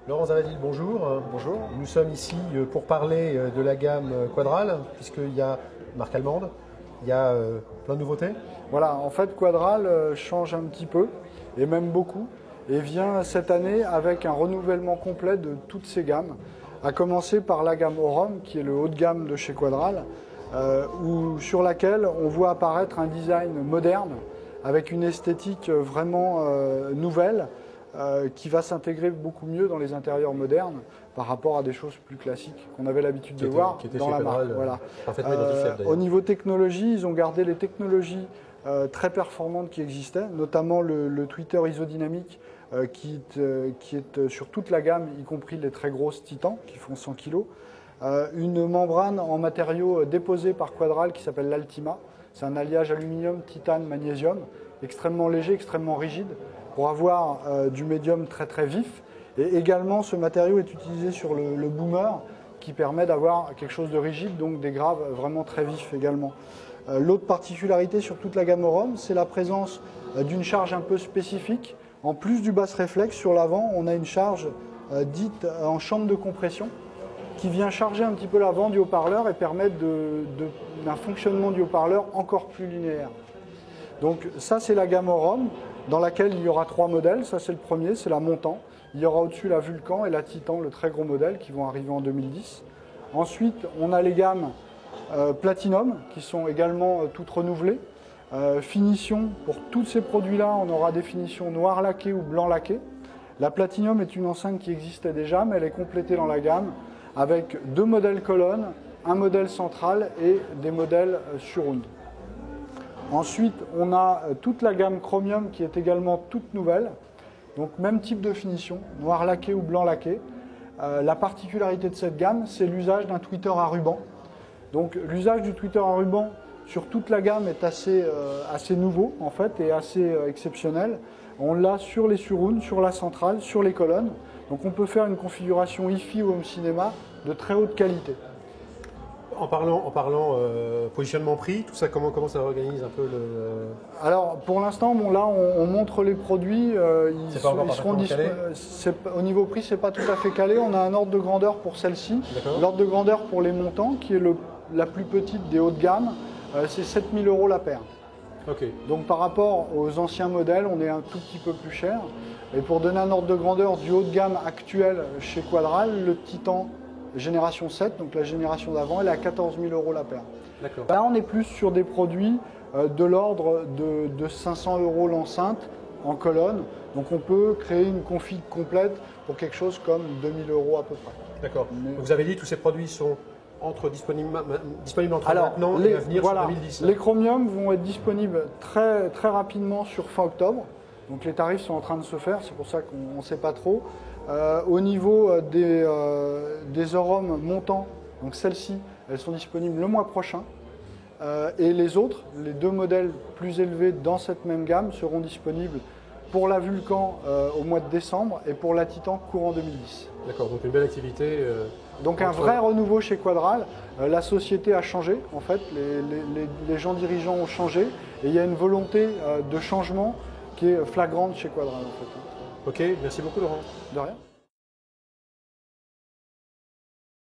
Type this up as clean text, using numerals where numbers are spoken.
Laurent Zavadil, bonjour. Bonjour. Nous sommes ici pour parler de la gamme Quadral, puisqu'il y a marque allemande, il y a plein de nouveautés. Voilà, en fait, Quadral change un petit peu, et même beaucoup, et vient cette année avec un renouvellement complet de toutes ces gammes, à commencer par la gamme Orom, qui est le haut de gamme de chez Quadral, sur laquelle on voit apparaître un design moderne, avec une esthétique vraiment nouvelle, qui va s'intégrer beaucoup mieux dans les intérieurs modernes par rapport à des choses plus classiques qu'on avait l'habitude de voir dans la marque. Voilà. Parfaitement identifiable d'ailleurs. Au niveau technologie, ils ont gardé les technologies très performantes qui existaient, notamment le tweeter isodynamique qui est sur toute la gamme, y compris les très grosses Titans qui font 100 kg. Une membrane en matériaux déposé par Quadral qui s'appelle l'Altima. C'est un alliage aluminium, titane, magnésium, extrêmement léger, extrêmement rigide, pour avoir du médium très très vif. Et également, ce matériau est utilisé sur le boomer, qui permet d'avoir quelque chose de rigide, donc des graves vraiment très vifs également. L'autre particularité sur toute la gamme Orom, c'est la présence d'une charge un peu spécifique. En plus du basse réflexe, sur l'avant, on a une charge dite en chambre de compression, qui vient charger un petit peu l'avant du haut-parleur et permettre un fonctionnement du haut-parleur encore plus linéaire. Donc ça, c'est la gamme Orom, dans laquelle il y aura 3 modèles. Ça, c'est le premier, c'est la Montant. Il y aura au-dessus la Vulcan et la Titan, le très gros modèle, qui vont arriver en 2010. Ensuite, on a les gammes Platinum, qui sont également toutes renouvelées. Finition, pour tous ces produits-là, on aura des finitions noir laqué ou blanc laqué. La Platinum est une enceinte qui existait déjà, mais elle est complétée dans la gamme avec 2 modèles colonnes, un modèle central et des modèles surround. Ensuite, on a toute la gamme Chromium qui est également toute nouvelle. Donc même type de finition, noir laqué ou blanc laqué. La particularité de cette gamme, c'est l'usage d'un tweeter à ruban. Donc l'usage du tweeter à ruban sur toute la gamme est assez nouveau en fait et assez exceptionnel. On l'a sur les surrounds, sur la centrale, sur les colonnes. Donc on peut faire une configuration hi-fi ou home cinéma de très haute qualité. En parlant positionnement prix, tout ça, comment ça organise un peu le... Alors pour l'instant, bon, là on montre les produits, ils seront disponibles. Au niveau prix, c'est pas tout à fait calé. On a un ordre de grandeur pour celle-ci. L'ordre de grandeur pour les montants, qui est la plus petite des hauts de gamme, c'est 7 000 € la paire. Okay. Donc par rapport aux anciens modèles, on est un tout petit peu plus cher. Et pour donner un ordre de grandeur du haut de gamme actuel chez Quadral, le Titan génération 7, donc la génération d'avant, elle est à 14 000 € la paire. Là, on est plus sur des produits de l'ordre de 500 € l'enceinte en colonne. Donc on peut créer une config complète pour quelque chose comme 2 000 € à peu près. D'accord. Vous avez dit que tous ces produits sont disponibles entre maintenant et à venir sur 2010. Les Chromium vont être disponibles très, très rapidement sur fin octobre. Donc les tarifs sont en train de se faire, c'est pour ça qu'on ne sait pas trop. Au niveau des Orom montants, donc celles-ci, elles sont disponibles le mois prochain. Et les autres, les 2 modèles plus élevés dans cette même gamme, seront disponibles pour la Vulcan au mois de décembre et pour la Titan courant 2010. D'accord, donc une belle activité. Donc un vrai renouveau chez Quadral. La société a changé, en fait, les gens dirigeants ont changé et il y a une volonté de changement qui est flagrante chez Quadral. En fait. Ok, merci beaucoup Laurent. De rien.